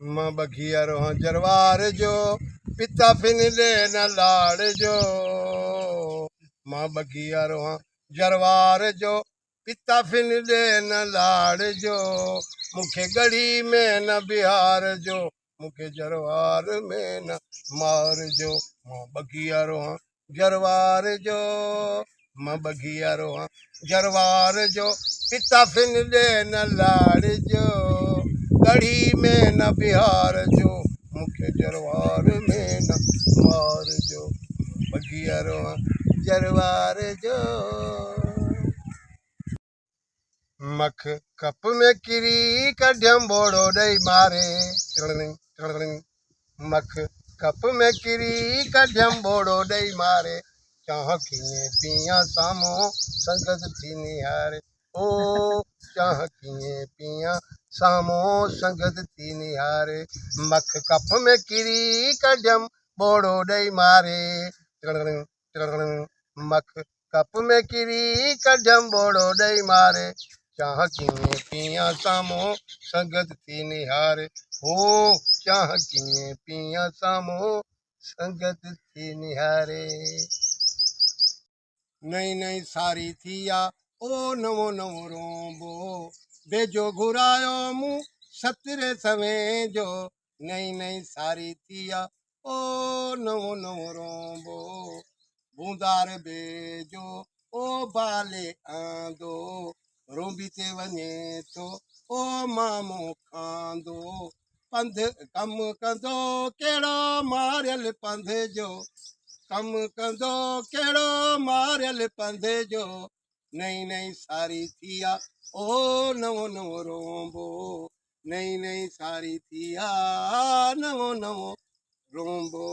मां बघिया रोहां जरवार जो पिता फिन दे न लाड़ जो। मां बघिया रोहां जरवार जो पिता फिन दे न लाड़ जो। मूंखे गढ़ी में न बिहार जो मूंखे जरवार में न मार जो। मां बघिया रोहां जरवार जो मां बघिया रोहां जरवार जो पिता फिन दे न लाड़ जो। कढ़ी में न बिहार जो मूंखे जरवार में न मार जो। बघिया रोहां जरवार जो। मख कप में किरी कढियम बोड़ो ॾेई मारे टिड़िंग टिड़िंग। मख कप में किरी कढियम बोड़ो ॾेई मारे। चाह कीअं पीआं साम्हूं संगत थी निहारे। ओ चाह कीअं पीआं साम्हूं संगत थी निहारे। मख कप में किरी कढियम बोड़ो ॾेई मारे टिड़िंग टिड़िंग। मख कप में किरी कढियम बोड़ो ॾेई मारे। चाह कीअं पीआं साम्हूं संगत थी निहारे। हो चाह कीअं पीआं साम्हूं संगत थी निहारे। नई नई सारी थी आ ओ नवो नवो रोंबो। बेजो घुरायो मूं सतरे सवें जो। नई नई सारी थी आ ओ नवो नवो रोंबो। बूंदार बेजो ओ बाले आंदो। रोंबी ते वञे थो ओ मामो खांदो। पंध कम कंदो कहिड़ो मारियल पंध जो। कम कंदो कहिड़ो मारियल पंध जो। नई नई सारी थी आ ओ नवो नवो रोंबो। नई नई सारी थी आ नवो नवो रोंबो।